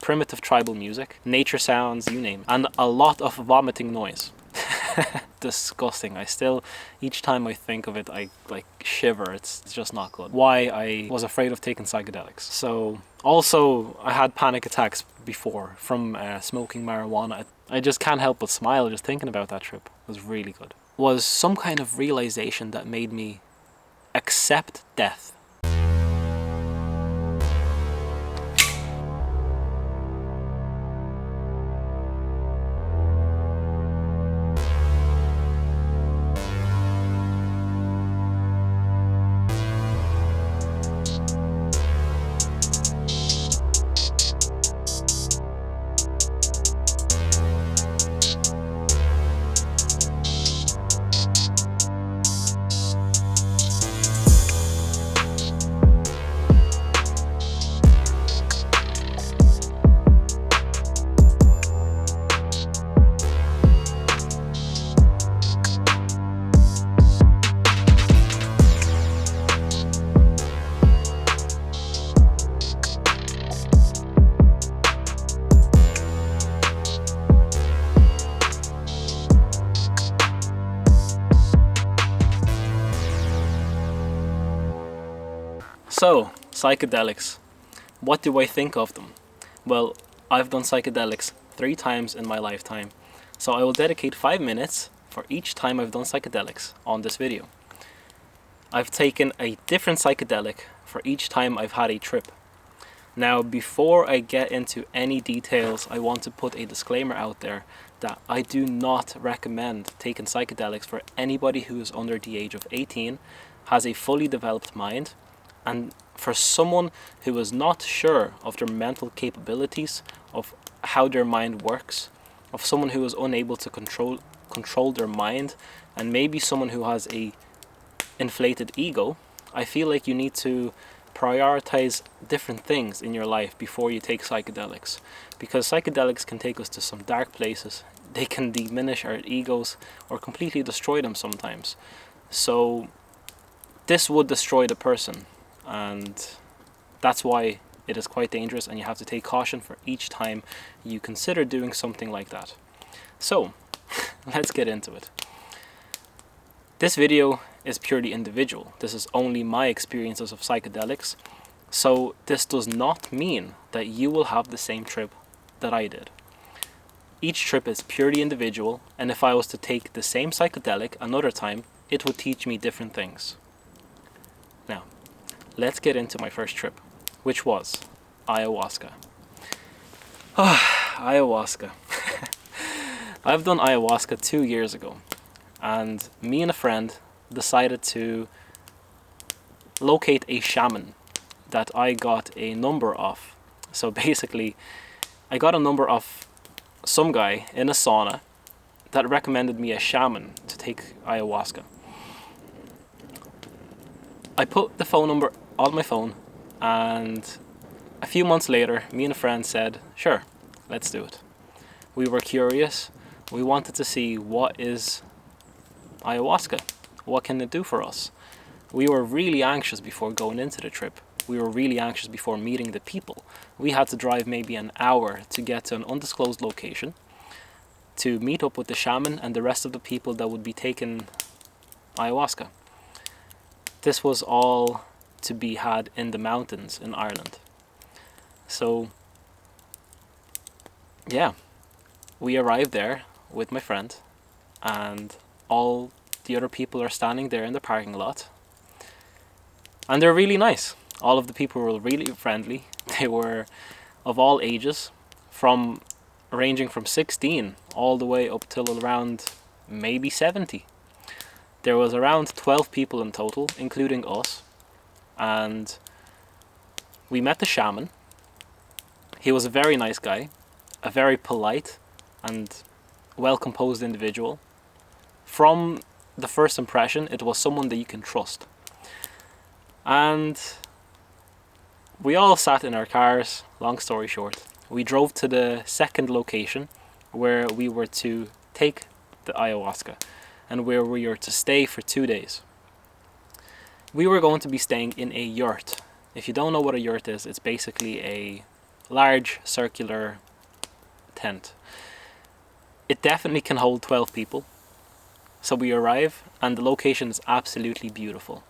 primitive tribal music, nature sounds, you name it, and a lot of vomiting noise. Disgusting. I still, each time I think of it, I like shiver. It's just not good. Why I was afraid of taking psychedelics. So also I had panic attacks before from smoking marijuana. I just can't help but smile just thinking about that trip. It was really good. It was some kind of realization that made me accept death. So, psychedelics. What do I think of them? Well, I've done psychedelics 3 times in my lifetime, so I will dedicate 5 minutes for each time I've done psychedelics on this video. I've taken a different psychedelic for each time I've had a trip. Now, before I get into any details, I want to put a disclaimer out there that I do not recommend taking psychedelics for anybody who is under the age of 18, has a fully developed mind, and for someone who is not sure of their mental capabilities, of how their mind works, of someone who is unable to control their mind, and maybe someone who has a inflated ego, I feel like you need to prioritize different things in your life before you take psychedelics, because psychedelics can take us to some dark places. They can diminish our egos or completely destroy them sometimes. So this would destroy the person, and that's why it is quite dangerous, and you have to take caution for each time you consider doing something like that. So let's get into it. This video is purely individual. This is only my experiences of psychedelics, so this does not mean that you will have the same trip that I did. Each trip is purely individual, and if I was to take the same psychedelic another time, it would teach me different things. Now, let's get into my first trip, which was ayahuasca. Ayahuasca. I've done ayahuasca 2 years ago, and me and a friend decided to locate a shaman that I got a number of. So basically, I got a number of some guy in a sauna that recommended me a shaman to take ayahuasca. I put the phone number on my phone, and a few months later, me and a friend said, sure, let's do it. We were curious. We wanted to see what is ayahuasca. What can it do for us? We were really anxious before going into the trip. We were really anxious before meeting the people. We had to drive maybe an hour to get to an undisclosed location to meet up with the shaman and the rest of the people that would be taking ayahuasca. This was all to be had in the mountains in Ireland. So, yeah, we arrived there with my friend, and all the other people are standing there in the parking lot. And they're really nice. All of the people were really friendly. They were of all ages, ranging from 16 all the way up till around maybe 70. There was around 12 people in total, including us. And we met the shaman. He was a very nice guy, a very polite and well-composed individual. From the first impression, it was someone that you can trust. And we all sat in our cars, long story short. We drove to the second location where we were to take the ayahuasca and where we were to stay for 2 days. We were going to be staying in a yurt. If you don't know what a yurt is, it's basically large circular tent. It definitely can hold 12 people. So we arrive, and the location is absolutely beautiful.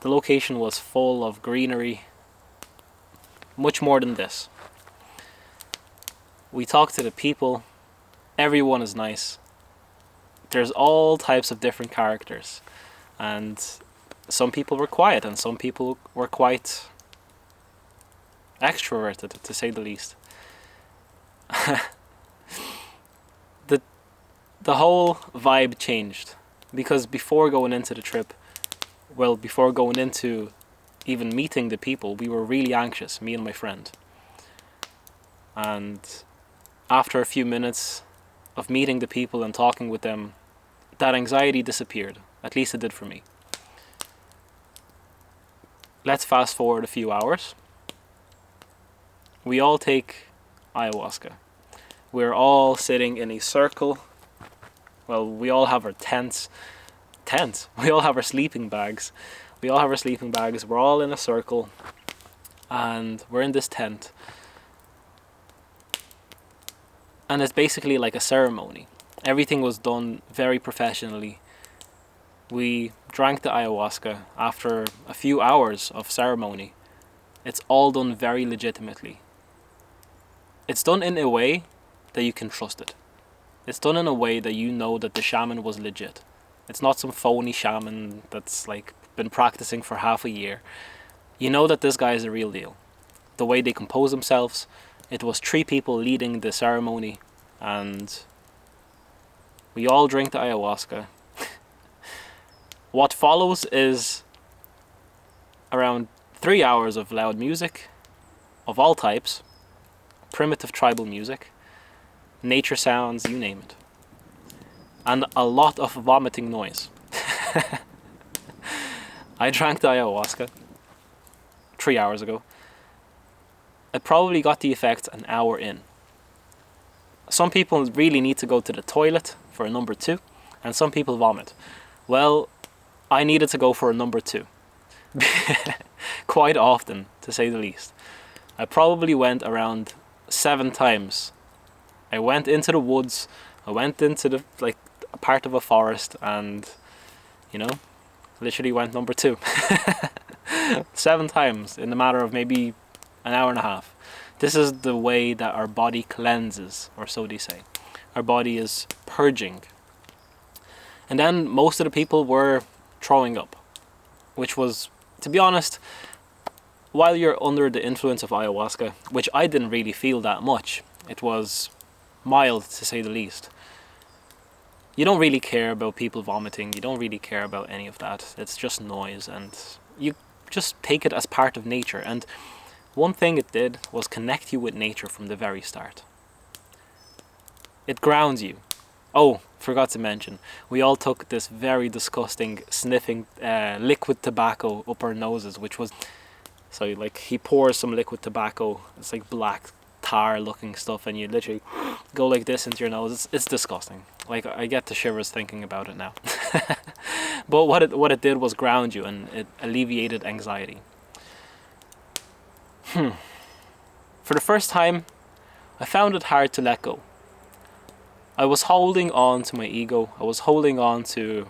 The location was full of greenery, much more than this. We talked to the people, everyone is nice. There's all types of different characters, and some people were quiet and some people were quite extroverted, to say the least. The whole vibe changed, because before going into the trip, well, before going into even meeting the people, we were really anxious, me and my friend. And after a few minutes of meeting the people and talking with them, that anxiety disappeared. At least it did for me. Let's fast forward a few hours. We all take ayahuasca. We're all sitting in a circle. Well, we all have our tents. We all have our sleeping bags. We're all in a circle, and we're in this tent. And it's basically like a ceremony. Everything was done very professionally. We drank the ayahuasca after a few hours of ceremony. It's all done very legitimately. It's done in a way that you can trust it. It's done in a way that you know that the shaman was legit. It's not some phony shaman that's like been practicing for half a year. You know that this guy is the real deal. The way they compose themselves, it was 3 people leading the ceremony, and we all drink the ayahuasca. What follows is around 3 hours of loud music of all types, primitive tribal music, nature sounds, you name it. And a lot of vomiting noise. I drank the ayahuasca 3 hours ago. I probably got the effect an hour in. Some people really need to go to the toilet for a number 2, and some people vomit. Well, I needed to go for a number 2. Quite often, to say the least. I probably went around 7 times. I went into the woods, I went into the a part of a forest, and literally went number 2. 7 times in a matter of maybe an hour and a half. This is the way that our body cleanses, or so they say. Our body is purging. And then most of the people were throwing up, which was, to be honest, while you're under the influence of ayahuasca, which I didn't really feel that much, it was mild to say the least. You don't really care about people vomiting, you don't really care about any of that. It's just noise, and you just take it as part of nature. And one thing it did was connect you with nature from the very start. It grounds you. Oh, forgot to mention, we all took this very disgusting sniffing liquid tobacco up our noses, which was, so like he pours some liquid tobacco, it's like black tar looking stuff, and you literally go like this into your nose. It's disgusting. Like, I get the shivers thinking about it now. But what it did was ground you, and it alleviated anxiety. For the first time, I found it hard to let go. I was holding on to my ego, I was holding on to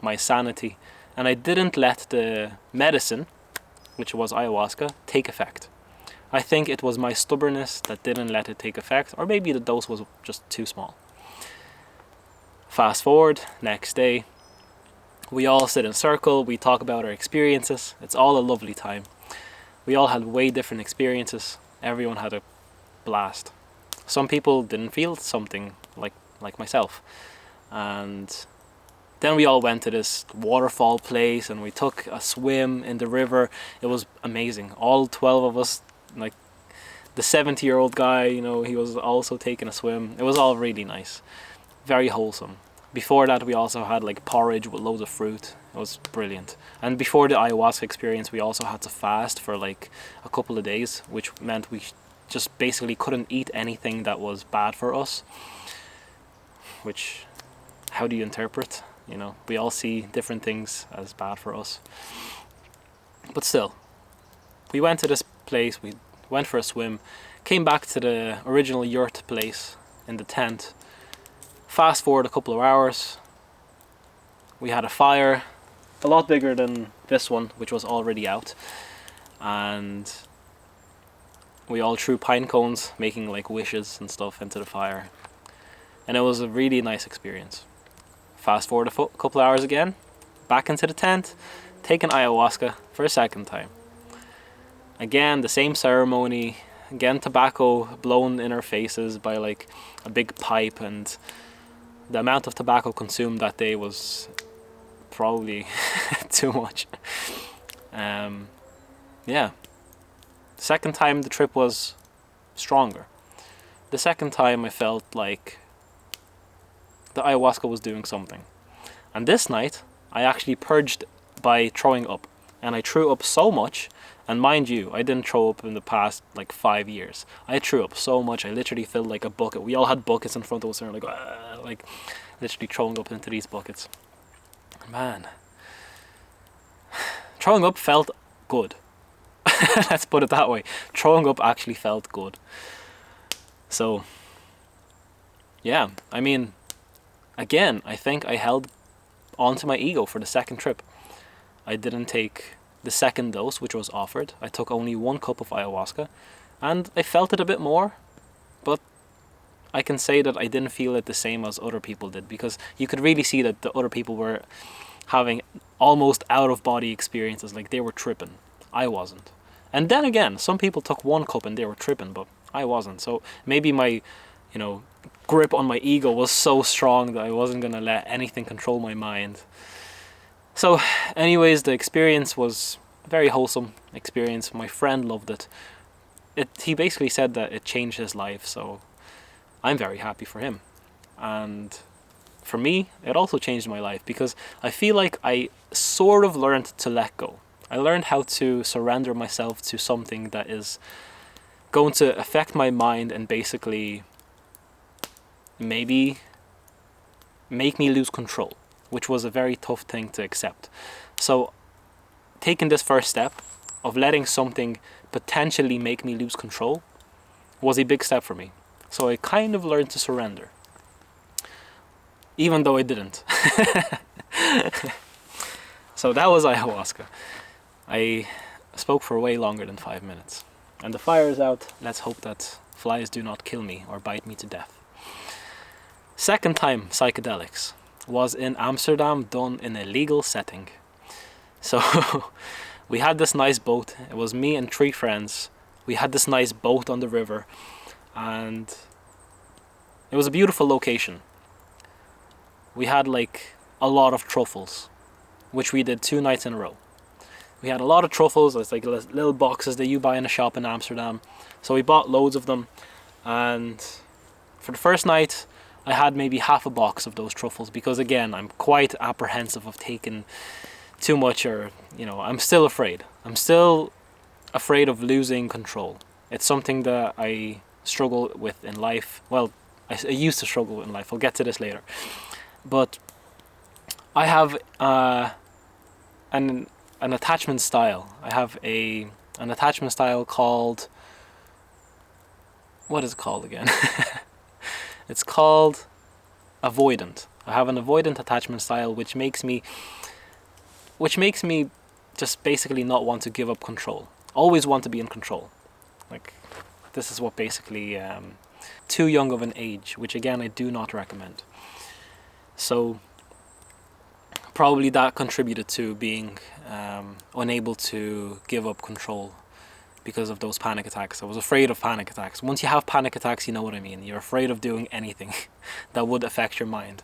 my sanity, and I didn't let the medicine, which was ayahuasca, take effect. I think it was my stubbornness that didn't let it take effect, or maybe the dose was just too small. Fast forward, next day, we all sit in a circle, we talk about our experiences. It's all a lovely time. We all had way different experiences. Everyone had a blast. Some people didn't feel something like myself. And then we all went to this waterfall place and we took a swim in the river. It was amazing. All 12 of us, like the 70-year-old guy, he was also taking a swim. It was all really nice. Very wholesome. Before that, we also had like porridge with loads of fruit. It was brilliant. And before the ayahuasca experience, we also had to fast for like a couple of days, which meant we just basically couldn't eat anything that was bad for us. Which, how do you interpret? We all see different things as bad for us. But still, we went to this place, we went for a swim, came back to the original yurt place in the tent. Fast forward a couple of hours, we had a fire, a lot bigger than this one, which was already out, and we all threw pine cones, making like wishes and stuff into the fire, and it was a really nice experience. Fast forward a couple of hours again, back into the tent, taking ayahuasca for a second time. Again, the same ceremony, again tobacco blown in our faces by like a big pipe, and the amount of tobacco consumed that day was probably too much. Yeah. Second time the trip was stronger. The second time I felt like the ayahuasca was doing something. And this night I actually purged by throwing up. And I threw up so much, and mind you, I didn't throw up in the past like 5 years. I threw up so much, I literally filled like a bucket. We all had buckets in front of us and we were like literally throwing up into these buckets. Man, throwing up felt good. Let's put it that way. Throwing up actually felt good. So, yeah, I mean, again, I think I held onto my ego for the second trip. I didn't take the second dose, which was offered. I took only 1 cup of ayahuasca, and I felt it a bit more, but I can say that I didn't feel it the same as other people did, because you could really see that the other people were having almost out-of-body experiences, like they were tripping. I wasn't. And then again, some people took 1 cup and they were tripping, but I wasn't. So maybe my, grip on my ego was so strong that I wasn't going to let anything control my mind. So anyways, the experience was a very wholesome experience. My friend loved it. He basically said that it changed his life, so I'm very happy for him. And for me, it also changed my life, because I feel like I sort of learned to let go. I learned how to surrender myself to something that is going to affect my mind and basically maybe make me lose control, which was a very tough thing to accept. So taking this first step of letting something potentially make me lose control was a big step for me. So I kind of learned to surrender, even though I didn't. So that was ayahuasca. I spoke for way longer than 5 minutes. And the fire is out. Let's hope that flies do not kill me or bite me to death. Second time psychedelics was in Amsterdam, done in a legal setting. So we had this nice boat. It was me and 3 friends. We had this nice boat on the river, and it was a beautiful location. We had like a lot of truffles, which we did 2 nights in a row. We had a lot of truffles. It's like little boxes that you buy in a shop in Amsterdam. So we bought loads of them, and for the first night I had maybe half a box of those truffles, because again, I'm quite apprehensive of taking too much, or I'm still afraid. I'm still afraid of losing control. It's something that I struggle with in life. Well, I used to struggle in life. I'll get to this later. But I have an attachment style. I have an attachment style called, what is it called again? It's called avoidant. I have an avoidant attachment style, which makes me just basically not want to give up control. Always want to be in control. Like, this is what basically too young of an age, which again I do not recommend. So probably that contributed to being unable to give up control because of those panic attacks. I was afraid of panic attacks. Once you have panic attacks, you know what I mean. You're afraid of doing anything that would affect your mind.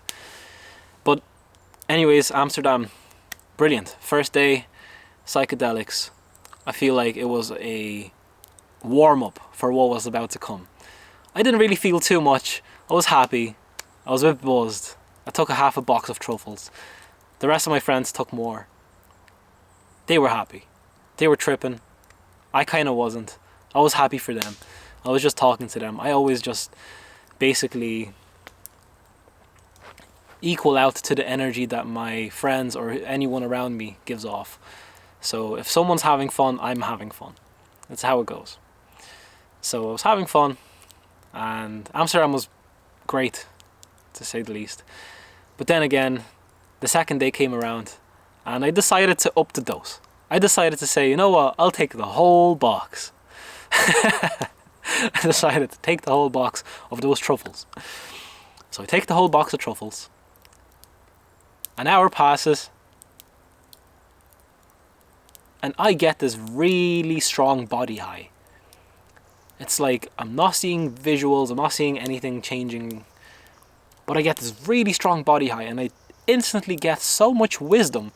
But anyways, Amsterdam, brilliant. First day, psychedelics. I feel like it was a warm-up for what was about to come. I didn't really feel too much. I was happy. I was a bit buzzed. I took a half a box of truffles. The rest of my friends took more. They were happy. They were tripping. I kind of wasn't. I was happy for them. I was just talking to them. I always just basically equal out to the energy that my friends or anyone around me gives off. So if someone's having fun, I'm having fun. That's how it goes. So I was having fun, and Amsterdam was great, to say the least. But then again, the second day came around, and I decided to up the dose. I decided to say, you know what, I'll take the whole box. I decided to take the whole box of those truffles. So I take the whole box of truffles. An hour passes, and I get this really strong body high. It's like I'm not seeing visuals, I'm not seeing anything changing, but I get this really strong body high, and I instantly get so much wisdom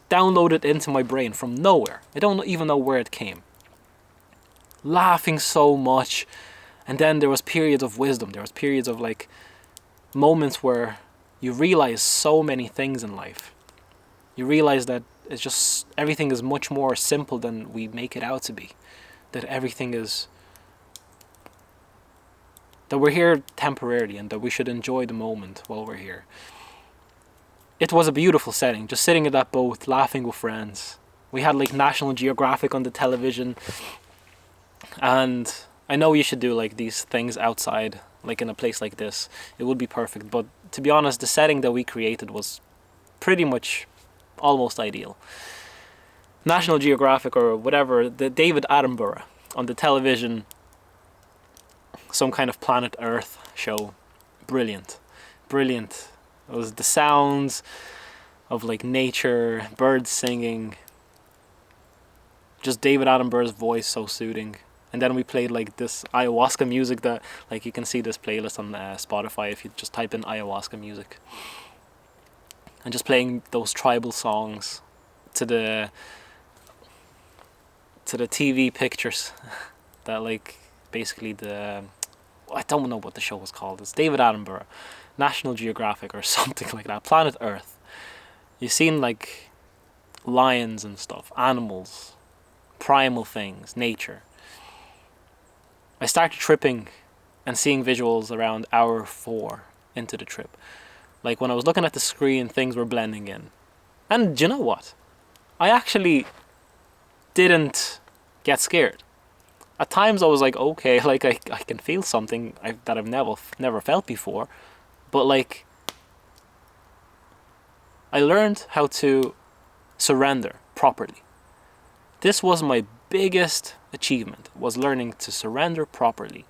downloaded into my brain from nowhere. I don't even know where it came. Laughing so much, and then there was periods of wisdom. There was periods of like moments where you realize so many things in life. You realize that it's just everything is much more simple than we make it out to be. That everything is, that we're here temporarily and that we should enjoy the moment while we're here. It was a beautiful setting, just sitting in that boat, laughing with friends. We had like National Geographic on the television, and I know you should do like these things outside, like in a place like this. It would be perfect, but to be honest, the setting that we created was pretty much almost ideal. National Geographic or whatever, the David Attenborough on the television, some kind of Planet Earth show. Brilliant. Brilliant. It was the sounds of like nature, birds singing, just David Attenborough's voice so soothing. And then we played like this ayahuasca music that, like, you can see this playlist on Spotify if you just type in ayahuasca music. And just playing those tribal songs to the TV pictures that like basically I don't know what the show was called. It's David Attenborough, National Geographic or something like that. Planet Earth. You've seen like lions and stuff, animals, primal things, nature. I started tripping and seeing visuals around hour 4 into the trip. Like when I was looking at the screen, things were blending in. And you know what? I actually didn't get scared. At times I was like, okay, like I can feel something that I've never felt before. But like, I learned how to surrender properly. This was my biggest achievement, was learning to surrender properly.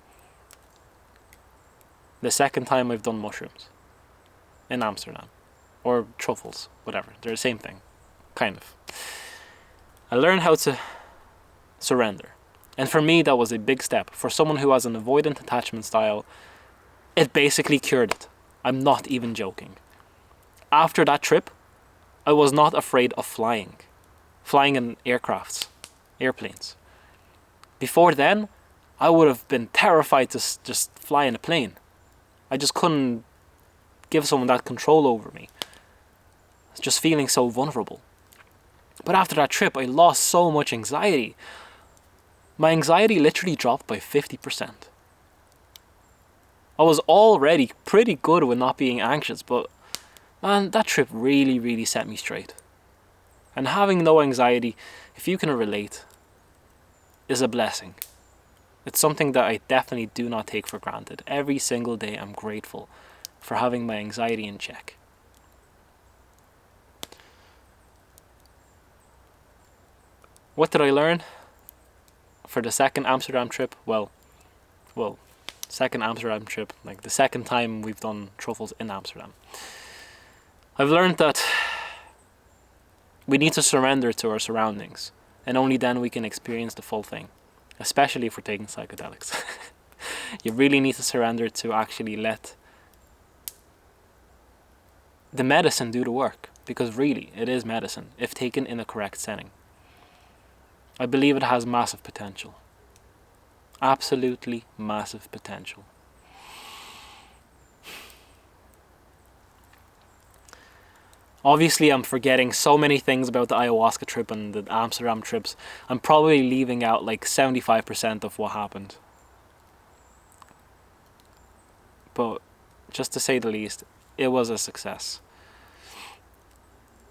The second time I've done mushrooms in Amsterdam, or truffles, whatever, they're the same thing, kind of. I learned how to surrender, and for me that was a big step. For someone who has an avoidant attachment style, it basically cured it. I'm not even joking. After that trip, I was not afraid of flying in airplanes. Before then, I would have been terrified to just fly in a plane. I just couldn't give someone that control over me. Just feeling so vulnerable. But after that trip, I lost so much anxiety. My anxiety literally dropped by 50%. I was already pretty good with not being anxious, but man, that trip really, really set me straight. And having no anxiety, if you can relate, is a blessing. It's something that I definitely do not take for granted. Every single day I'm grateful for having my anxiety in check. What did I learn for the second Amsterdam trip? Well, second Amsterdam trip, like the second time we've done truffles in Amsterdam. I've learned that we need to surrender to our surroundings, and only then we can experience the full thing, especially if we're taking psychedelics. You really need to surrender to actually let the medicine do the work, because really, it is medicine, if taken in a correct setting. I believe it has massive potential. Absolutely massive potential. Obviously, I'm forgetting so many things about the ayahuasca trip and the Amsterdam trips. I'm probably leaving out like 75% of what happened. But just to say the least, it was a success.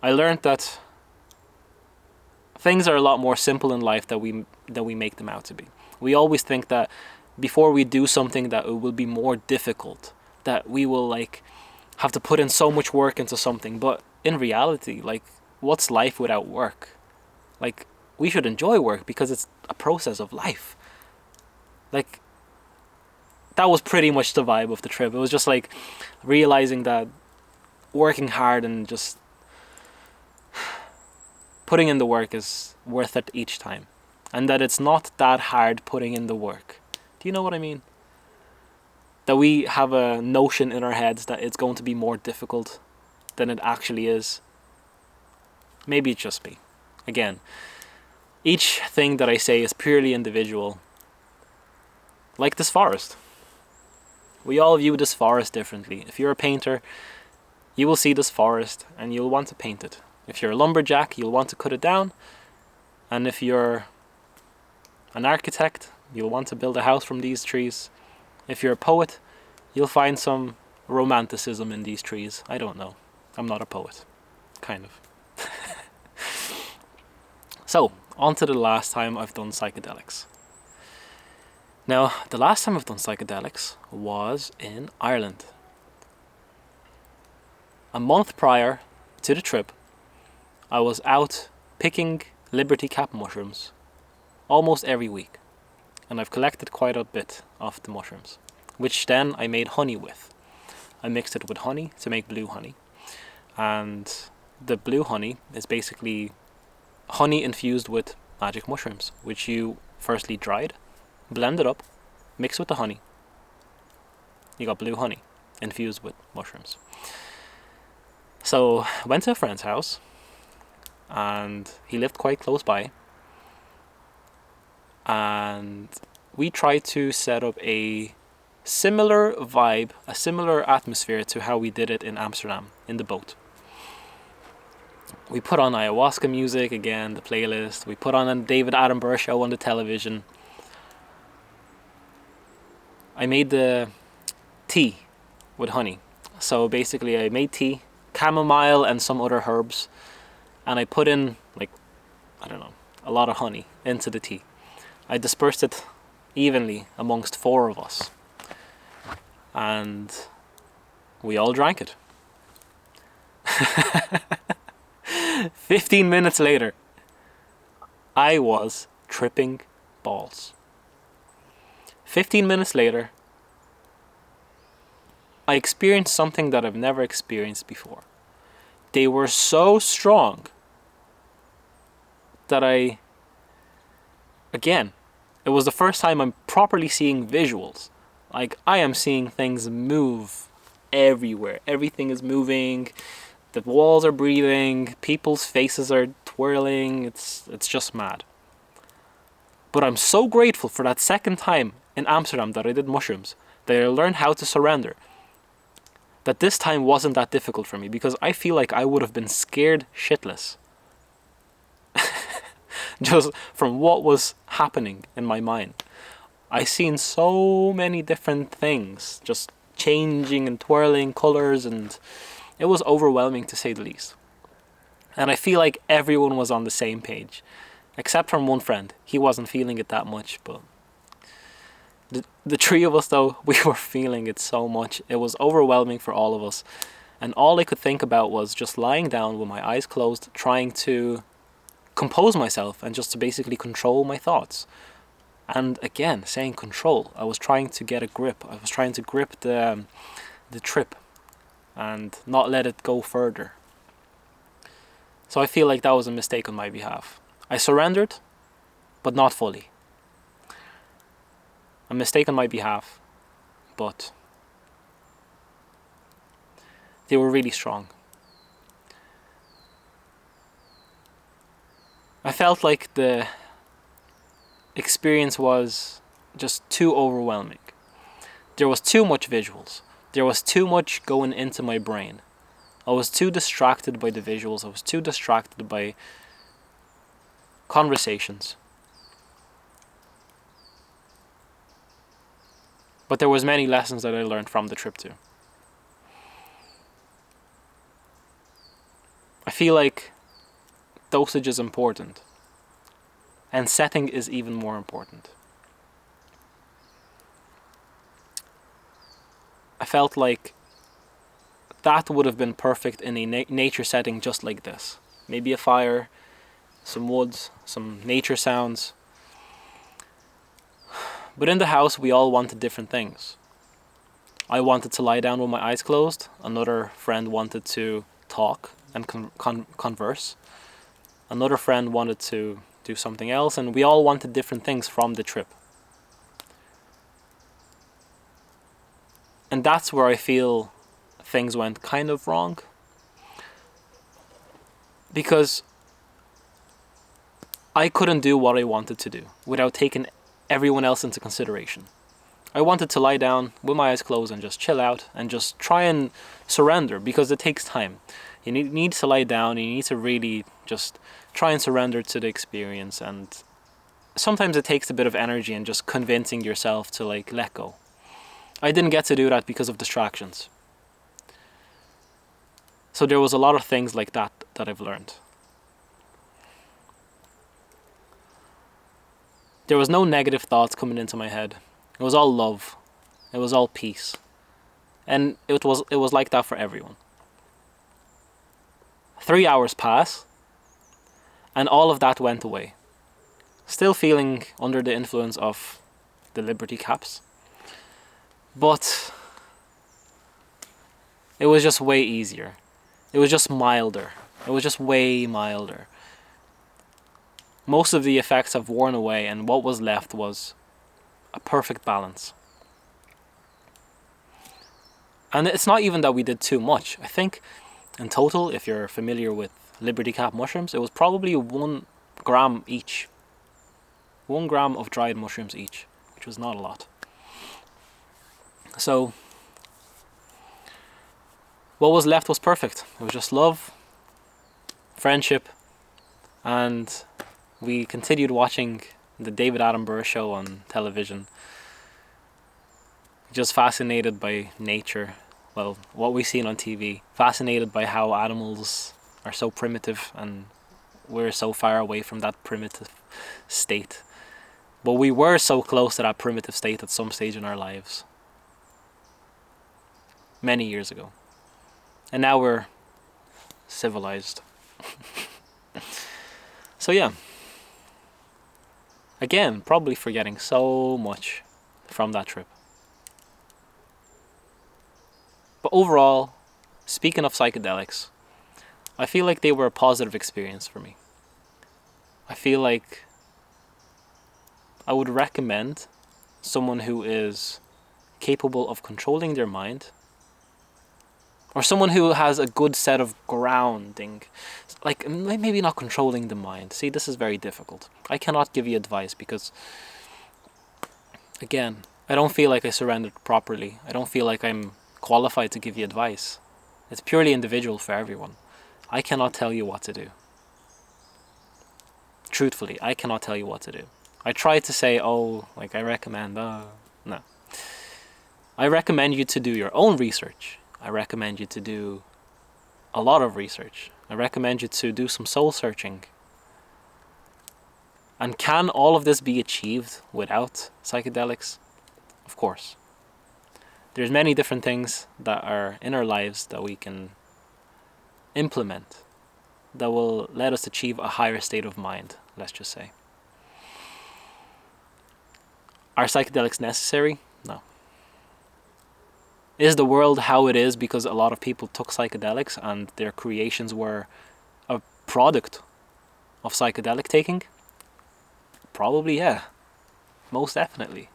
I learned that things are a lot more simple in life than we make them out to be. We always think that before we do something that it will be more difficult, that we will like have to put in so much work into something. But in reality, like, what's life without work? Like, we should enjoy work because it's a process of life. Like, that was pretty much the vibe of the trip. It was just like realizing that working hard and just putting in the work is worth it each time. And that it's not that hard putting in the work. Do you know what I mean? That we have a notion in our heads that it's going to be more difficult than it actually is. Maybe it's just me. Again, each thing that I say is purely individual. Like this forest. We all view this forest differently. If you're a painter, you will see this forest and you'll want to paint it. If you're a lumberjack, you'll want to cut it down. And if you're an architect, you'll want to build a house from these trees. If you're a poet, you'll find some romanticism in these trees. I don't know. I'm not a poet. Kind of. So, on to the last time I've done psychedelics. Now, the last time I've done psychedelics was in Ireland. A month prior to the trip, I was out picking Liberty Cap mushrooms almost every week. And I've collected quite a bit of the mushrooms, which then I made honey with. I mixed it with honey to make blue honey. And the blue honey is basically honey infused with magic mushrooms, which you firstly dried, blend it up, mix with the honey. You got blue honey infused with mushrooms. So went to a friend's house, and he lived quite close by. And we tried to set up a similar vibe, a similar atmosphere to how we did it in Amsterdam, in the boat. We put on ayahuasca music again, the playlist. We put on a David Attenborough show on the television. I made the tea with honey. So basically I made tea, chamomile and some other herbs. And I put in, like, I don't know, a lot of honey into the tea. I dispersed it evenly amongst 4 of us. And we all drank it. 15 minutes later, I was tripping balls. 15 minutes later, I experienced something that I've never experienced before. They were so strong that again, it was the first time I'm properly seeing visuals. Like, I am seeing things move everywhere. Everything is moving. The walls are breathing. People's faces are twirling. It's just mad. But I'm so grateful for that second time in Amsterdam that I did mushrooms, that I learned how to surrender. That this time wasn't that difficult for me, because I feel like I would have been scared shitless. Just from what was happening in my mind. I seen so many different things just changing and twirling colors, and it was overwhelming to say the least. And I feel like everyone was on the same page, except from one friend. He wasn't feeling it that much, but the 3 of us, though, we were feeling it so much. It was overwhelming for all of us. And all I could think about was just lying down with my eyes closed, trying to compose myself and just to basically control my thoughts. And again, saying control, I was trying to get a grip. I was trying to grip the trip and not let it go further. So I feel like that was a mistake on my behalf. I surrendered, but not fully. A mistake on my behalf, but they were really strong. I felt like the experience was just too overwhelming. There was too much visuals. There was too much going into my brain. I was too distracted by the visuals. I was too distracted by conversations. But there was many lessons that I learned from the trip too. I feel like dosage is important, and setting is even more important. felt like that would have been perfect in a nature setting just like this. Maybe a fire, some woods, some nature sounds. But in the house, we all wanted different things. I wanted to lie down with my eyes closed. Another friend wanted to talk and converse. Another friend wanted to do something else, and we all wanted different things from the trip. And that's where I feel things went kind of wrong. Because I couldn't do what I wanted to do without taking everyone else into consideration. I wanted to lie down with my eyes closed and just chill out and just try and surrender, because it takes time. You need to lie down, you need to really just try and surrender to the experience, and sometimes it takes a bit of energy and just convincing yourself to like let go. I didn't get to do that because of distractions. So there was a lot of things like that I've learned. There was no negative thoughts coming into my head. It was all love. It was all peace. And it was like that for everyone. 3 hours pass, and all of that went away. Still feeling under the influence of the Liberty Caps. But it was just way easier. It was just milder. It was just way milder. Most of the effects have worn away, and what was left was a perfect balance. And it's not even that we did too much. I think in total, if you're familiar with Liberty Cap mushrooms, it was probably 1 gram each. 1 gram of dried mushrooms each, which was not a lot. So what was left was perfect. It was just love, friendship, and we continued watching the David Attenborough show on television. Just fascinated by nature. Well, what we've seen on TV. Fascinated by how animals are so primitive and we're so far away from that primitive state. But we were so close to that primitive state at some stage in our lives. Many years ago. And now we're civilized. So yeah. Again, probably forgetting so much from that trip. But overall, speaking of psychedelics, I feel like they were a positive experience for me. I feel like I would recommend someone who is capable of controlling their mind, or someone who has a good set of grounding, like maybe not controlling the mind. See, this is very difficult. I cannot give you advice because, again, I don't feel like I surrendered properly. I don't feel like I'm qualified to give you advice. It's purely individual for everyone. I cannot tell you what to do. Truthfully, I cannot tell you what to do. I try to say, like I recommend, no. I recommend you to do your own research. I recommend you to do a lot of research. I recommend you to do some soul searching. And can all of this be achieved without psychedelics? Of course. There's many different things that are in our lives that we can implement that will let us achieve a higher state of mind, let's just say. Are psychedelics necessary? No. Is the world how it is because a lot of people took psychedelics and their creations were a product of psychedelic taking? Probably, yeah. Most definitely.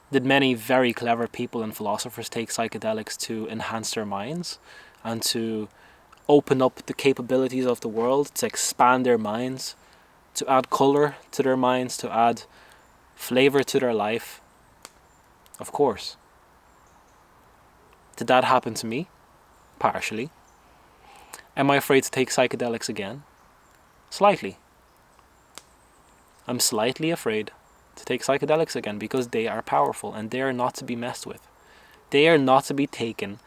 Did many very clever people and philosophers take psychedelics to enhance their minds and to open up the capabilities of the world, to expand their minds, to add color to their minds, to add flavor to their life? Of course. Did that happen to me? Partially. Am I afraid to take psychedelics again? Slightly. I'm slightly afraid to take psychedelics again because they are powerful and they are not to be messed with. They are not to be taken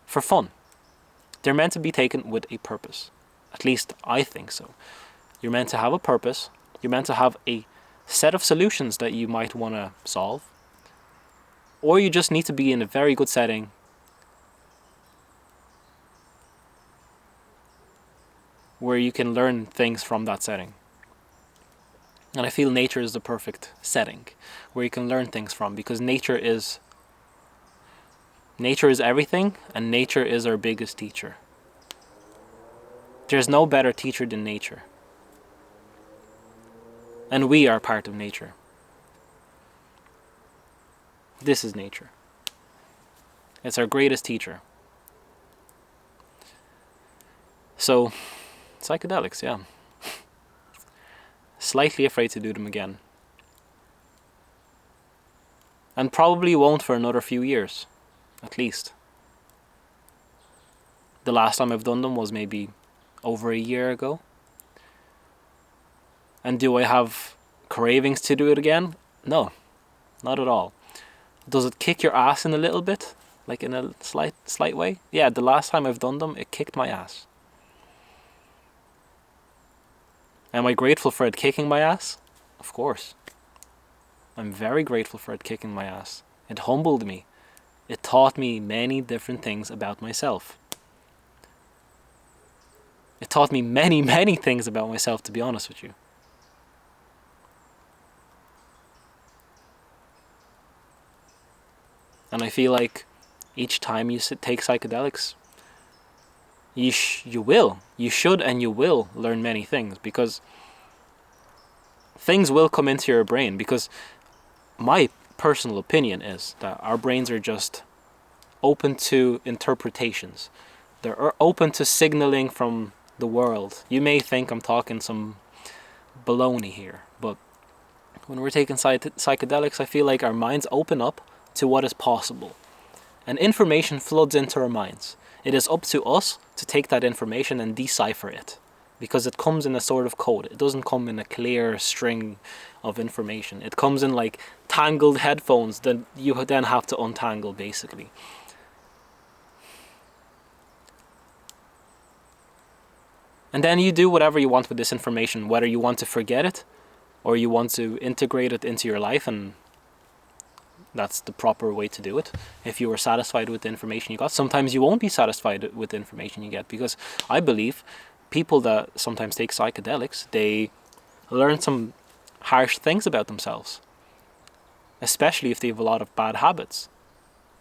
for fun. They're meant to be taken with a purpose. At least I think so. You're meant to have a purpose. You're meant to have a set of solutions that you might want to solve. Or you just need to be in a very good setting where you can learn things from that setting. And I feel nature is the perfect setting where you can learn things from, because nature is everything, and nature is our biggest teacher. There's no better teacher than nature. And we are part of nature. This is nature. It's our greatest teacher. So, psychedelics, yeah. Slightly afraid to do them again. And probably won't for another few years, at least. The last time I've done them was maybe over a year ago. And do I have cravings to do it again? No, not at all. Does it kick your ass in a little bit? Like in a slight way? Yeah, the last time I've done them, it kicked my ass. Am I grateful for it kicking my ass? Of course. I'm very grateful for it kicking my ass. It humbled me. It taught me many different things about myself. It taught me many, many things about myself, to be honest with you. And I feel like each time you take psychedelics, you should and you will learn many things, because things will come into your brain. Because my personal opinion is that our brains are just open to interpretations. They're open to signaling from the world. You may think I'm talking some baloney here, but when we're taking psychedelics, I feel like our minds open up to what is possible. And information floods into our minds. It is up to us to take that information and decipher it, because it comes in a sort of code. It doesn't come in a clear string of information. It comes in like tangled headphones that you then have to untangle, basically. And then you do whatever you want with this information, whether you want to forget it or you want to integrate it into your life, and that's the proper way to do it. If you are satisfied with the information you got, sometimes you won't be satisfied with the information you get, because I believe people that sometimes take psychedelics, they learn some harsh things about themselves, especially if they have a lot of bad habits.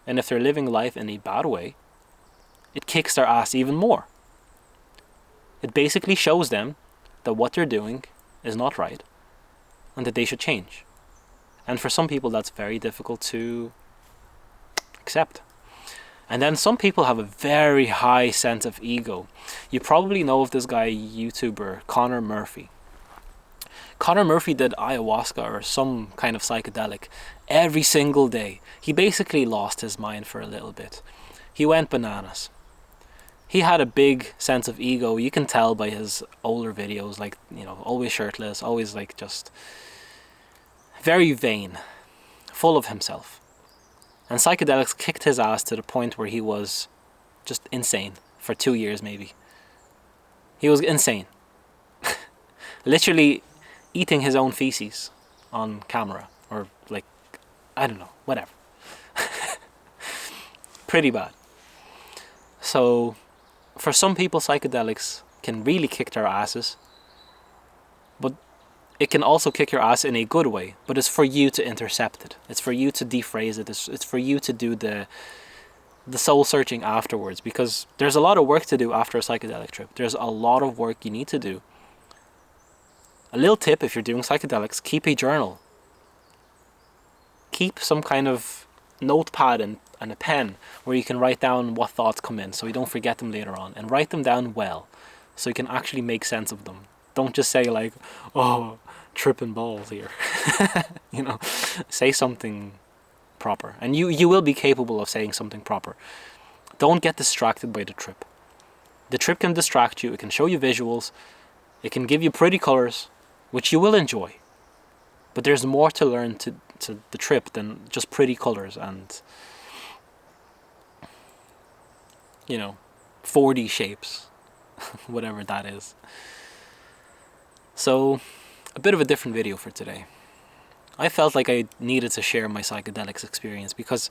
And if they're living life in a bad way, it kicks their ass even more. It basically shows them that what they're doing is not right and that they should change. And for some people, that's very difficult to accept. And then some people have a very high sense of ego. You probably know of this guy, YouTuber, Connor Murphy. Connor Murphy did ayahuasca or some kind of psychedelic every single day. He basically lost his mind for a little bit. He went bananas. He had a big sense of ego. You can tell by his older videos, like, you know, always shirtless, always like just very vain, full of himself. And psychedelics kicked his ass to the point where he was just insane for 2 years maybe. He was insane. Literally eating his own feces on camera, or like, I don't know, whatever. Pretty bad. So for some people, psychedelics can really kick their asses, but it can also kick your ass in a good way. But it's for you to intercept it. It's for you to rephrase it. It's for you to do the soul searching afterwards, because there's a lot of work to do after a psychedelic trip. There's a lot of work you need to do. A little tip: if you're doing psychedelics, keep a journal. Keep some kind of notepad and a pen where you can write down what thoughts come in, so you don't forget them later on, and write them down well so you can actually make sense of them. Don't just say like, oh, tripping balls here. You know, say something proper, and you will be capable of saying something proper. Don't get distracted by the trip. The trip can distract you. It can show you visuals. It can give you pretty colors, which you will enjoy. But there's more to learn to the trip than just pretty colors and, you know, 4D shapes, whatever that is. So, a bit of a different video for today. I felt like I needed to share my psychedelics experience because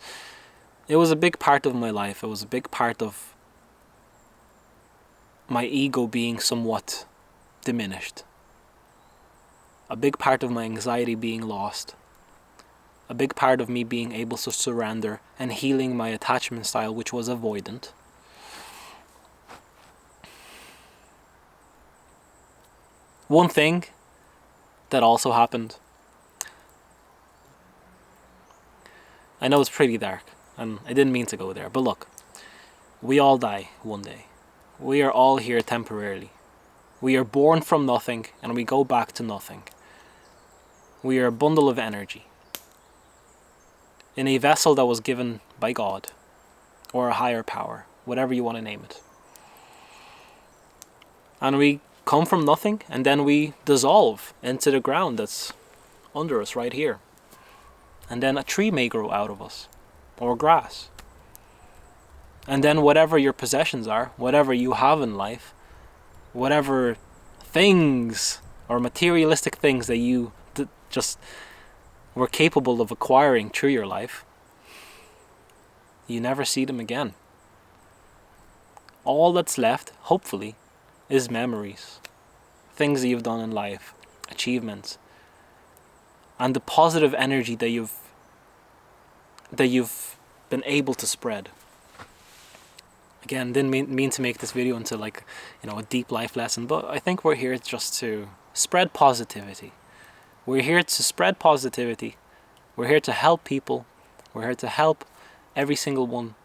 it was a big part of my life. It was a big part of my ego being somewhat diminished. A big part of my anxiety being lost. A big part of me being able to surrender and healing my attachment style, which was avoidant. One thing that also happened, I know it's pretty dark, and I didn't mean to go there, but look, we all die one day. We are all here temporarily. We are born from nothing, and we go back to nothing. We are a bundle of energy in a vessel that was given by God, or a higher power, whatever you want to name it. And we come from nothing, and then we dissolve into the ground that's under us right here. And then a tree may grow out of us, or grass. And then whatever your possessions are, whatever you have in life, whatever things or materialistic things that you just were capable of acquiring through your life, you never see them again. All that's left, hopefully, is memories, things that you've done in life, achievements, and the positive energy that you've been able to spread. Again, didn't mean to make this video into like, a deep life lesson, but I think we're here just to spread positivity. We're here to spread positivity. We're here to help people. We're here to help every single one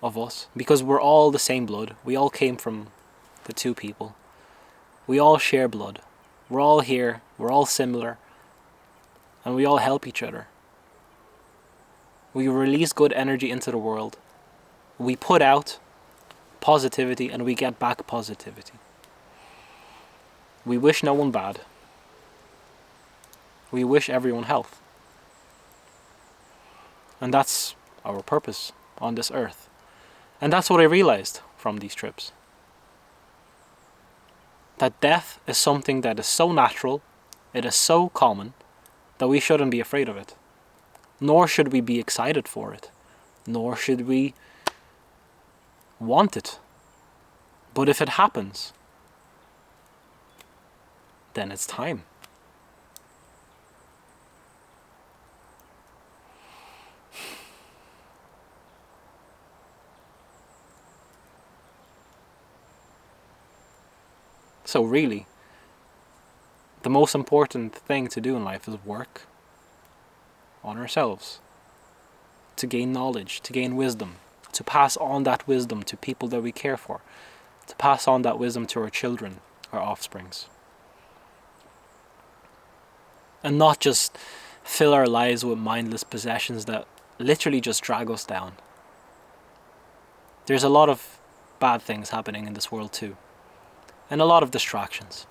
of us, because we're all the same blood. We all came from the two people. We all share blood. We're all here. We're all similar. And we all help each other. We release good energy into the world. We put out positivity and we get back positivity. We wish no one bad. We wish everyone health. And that's our purpose on this earth. And that's what I realized from these trips. That death is something that is so natural, it is so common, that we shouldn't be afraid of it. Nor should we be excited for it. Nor should we want it. But if it happens, then it's time. So really, the most important thing to do in life is work on ourselves, to gain knowledge, to gain wisdom, to pass on that wisdom to people that we care for, to pass on that wisdom to our children, our offsprings. And not just fill our lives with mindless possessions that literally just drag us down. There's a lot of bad things happening in this world too. And a lot of distractions.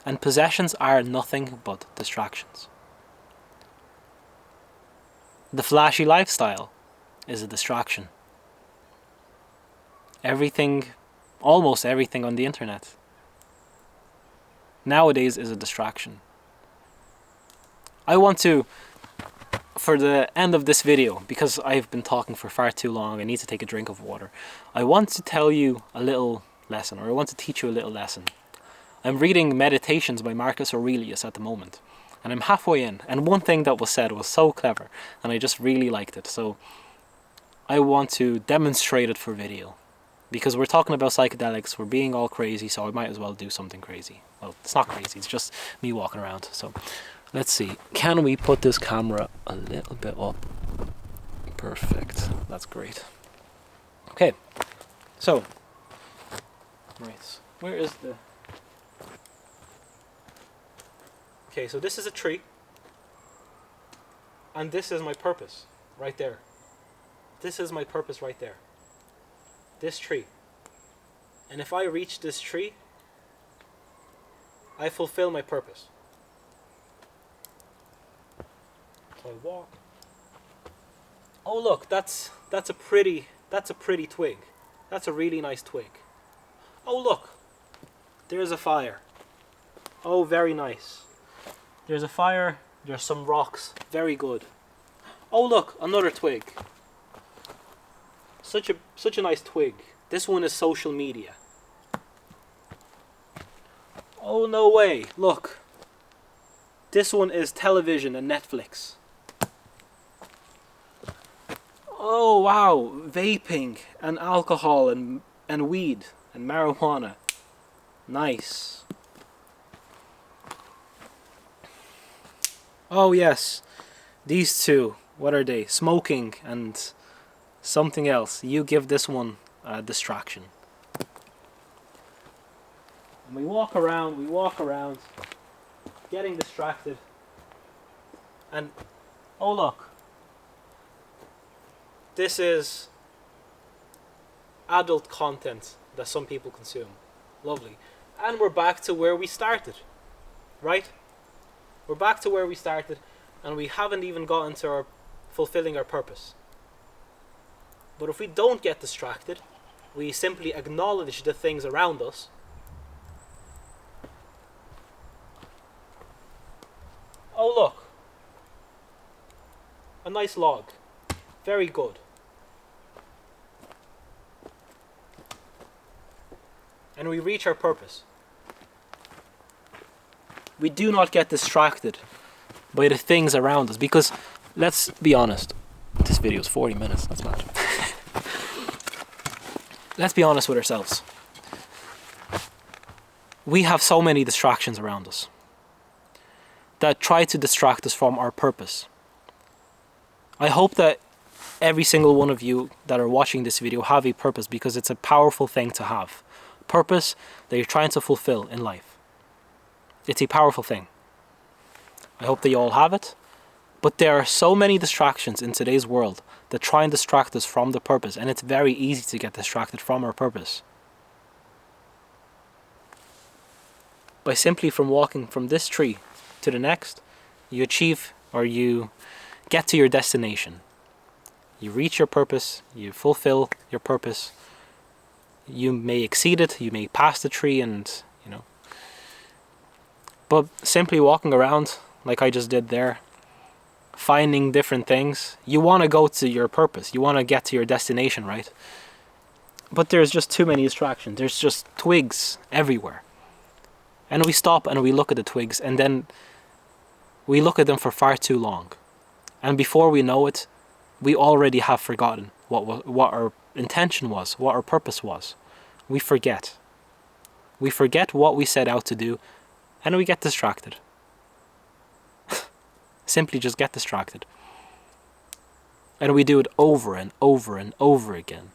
And possessions are nothing but distractions. The flashy lifestyle is a distraction. Everything, almost everything on the internet nowadays is a distraction. I want to, for the end of this video, because I've been talking for far too long, I need to take a drink of water. I want to tell you a little lesson, or I want to teach you a little lesson. I'm reading Meditations by Marcus Aurelius at the moment, and I'm halfway in, and one thing that was said was so clever, and I just really liked it, so I want to demonstrate it for video. Because we're talking about psychedelics, we're being all crazy, so I might as well do something crazy. Well, it's not crazy, it's just me walking around. So, let's see. Can we put this camera a little bit up? Perfect. That's great. Okay. So, right. Where is the... Okay, so this is a tree. And this is my purpose, right there. This is my purpose right there. This tree. And if I reach this tree, I fulfill my purpose. So I walk. Oh look, that's a pretty twig. That's a really nice twig. Oh look, there's a fire. Oh, very nice. There's a fire There's some rocks. Very good. Oh look, another twig. Such a nice twig. This one is social media. Oh no way, look. This one is television and Netflix. Oh wow, vaping and alcohol and weed and marijuana. Nice. Oh yes, these two, what are they? Smoking and something else. You give this one a distraction. And we walk around, getting distracted. And, oh look. This is adult content that some people consume. Lovely. And we're back to where we started. Right? We're back to where we started, and we haven't even gotten to our fulfilling our purpose. But if we don't get distracted, we simply acknowledge the things around us. Oh look, a nice log. Very good. And we reach our purpose. We do not get distracted by the things around us, because let's be honest, this video is 40 minutes, that's mad. Let's be honest with ourselves. We have so many distractions around us that try to distract us from our purpose. I hope that every single one of you that are watching this video have a purpose, because it's a powerful thing to have. Purpose that you're trying to fulfill in life. It's a powerful thing. I hope that you all have it. But there are so many distractions in today's world that try and distract us from the purpose, and it's very easy to get distracted from our purpose. By simply from walking from this tree to the next, you achieve, or you get to your destination. You reach your purpose, you fulfill your purpose. You may exceed it, you may pass the tree, and but simply walking around like I just did there, finding different things. You want to go to your purpose, you want to get to your destination, right? But there's just too many distractions. There's just twigs everywhere. And we stop and we look at the twigs, and then we look at them for far too long. And before we know it, we already have forgotten what our intention was, what our purpose was. We forget. We forget what we set out to do, and we get distracted. Simply just get distracted. And we do it over and over and over again.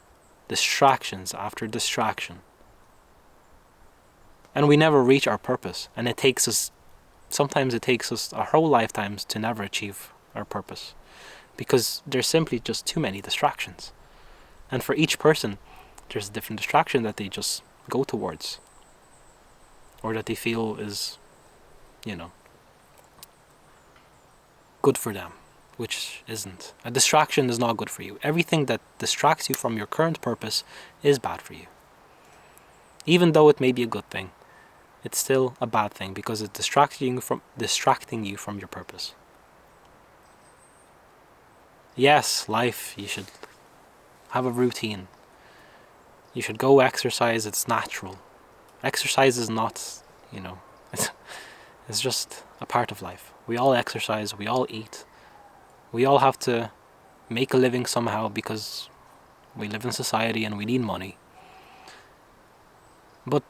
Distractions after distraction. And we never reach our purpose. And sometimes it takes us our whole lifetimes to never achieve our purpose. Because there's simply just too many distractions. And for each person, there's a different distraction that they just go towards. Or that they feel is, good for them, which isn't. A distraction is not good for you. Everything that distracts you from your current purpose is bad for you. Even though it may be a good thing, it's still a bad thing, because it's distracting you from your purpose. Yes, life, you should have a routine. You should go exercise, it's natural. Exercise is not, it's just a part of life. We all exercise, we all eat. We all have to make a living somehow, because we live in society and we need money. But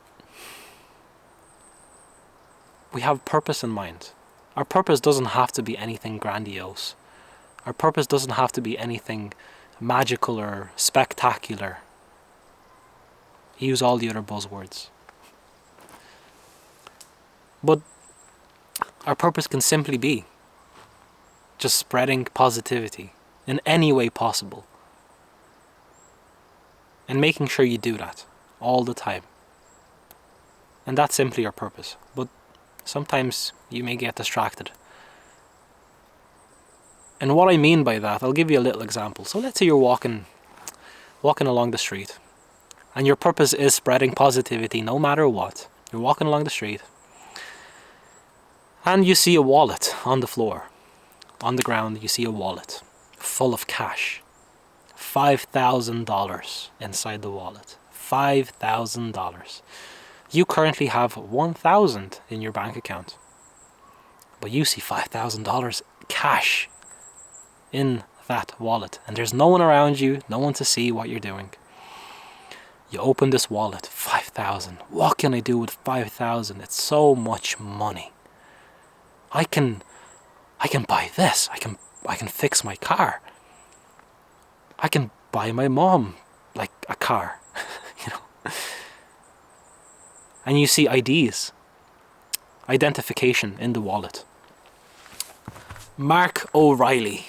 we have purpose in mind. Our purpose doesn't have to be anything grandiose. Our purpose doesn't have to be anything magical or spectacular. Use all the other buzzwords. But our purpose can simply be just spreading positivity in any way possible. And making sure you do that all the time. And that's simply our purpose. But sometimes you may get distracted. And what I mean by that, I'll give you a little example. So let's say you're walking along the street, and your purpose is spreading positivity no matter what. You're walking along the street, And you see a wallet on the floor. On the ground, you see a wallet full of cash. $5,000 inside the wallet. $5,000. You currently have $1,000 in your bank account. But you see $5,000 cash in that wallet. And there's no one around you, no one to see what you're doing. You open this wallet, 5,000. What can I do with 5,000? It's so much money. I can buy this. I can fix my car. I can buy my mom like a car, you know. And you see IDs, identification in the wallet. Mark O'Reilly.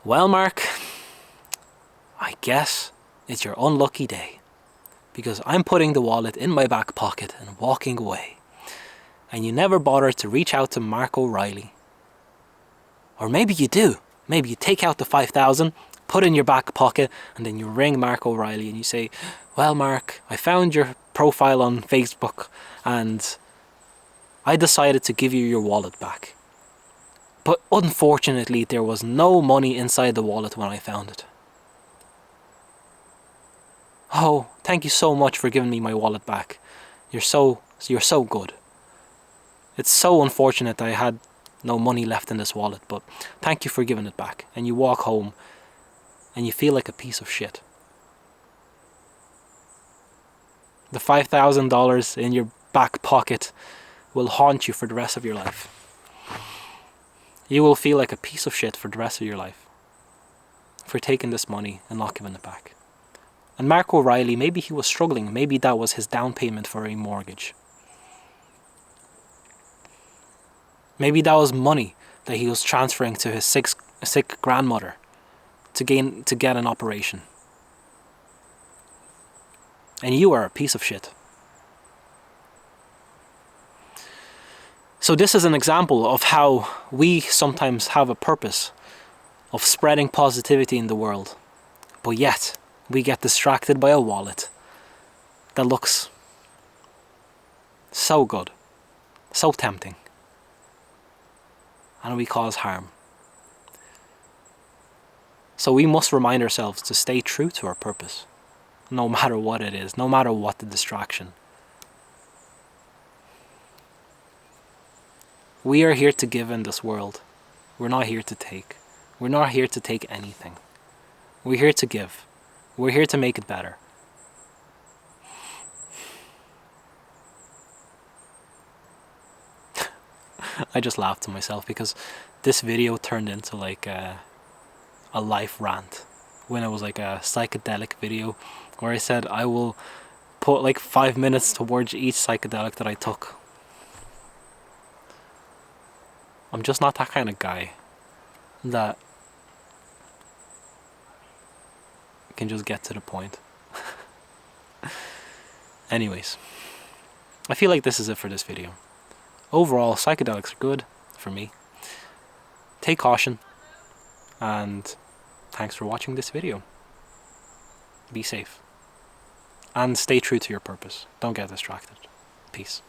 Well, Mark, I guess it's your unlucky day, because I'm putting the wallet in my back pocket and walking away. And you never bother to reach out to Mark O'Reilly. Or maybe you do. Maybe you take out the 5,000, put it in your back pocket, and then you ring Mark O'Reilly and you say, well, Mark, I found your profile on Facebook and I decided to give you your wallet back. But unfortunately, there was no money inside the wallet when I found it. Oh, thank you so much for giving me my wallet back. You're so good. It's so unfortunate that I had no money left in this wallet, but thank you for giving it back. And you walk home and you feel like a piece of shit. The $5,000 in your back pocket will haunt you for the rest of your life. You will feel like a piece of shit for the rest of your life for taking this money and not giving it back. And Mark O'Reilly, maybe he was struggling. Maybe that was his down payment for a mortgage. Maybe that was money that he was transferring to his sick grandmother to get an operation. And you are a piece of shit. So this is an example of how we sometimes have a purpose of spreading positivity in the world, but yet we get distracted by a wallet that looks so good, so tempting, and we cause harm. So we must remind ourselves to stay true to our purpose, no matter what it is, no matter what the distraction. We are here to give in this world. We're not here to take. We're not here to take anything. We're here to give. We're here to make it better. I just laughed to myself because this video turned into like a life rant when it was like a psychedelic video where I said I will put like 5 minutes towards each psychedelic that I took. I'm just not that kind of guy that can just get to the point. Anyways, I feel like this is it for this video. Overall, psychedelics are good for me. Take caution, and thanks for watching this video. Be safe, and stay true to your purpose. Don't get distracted. Peace.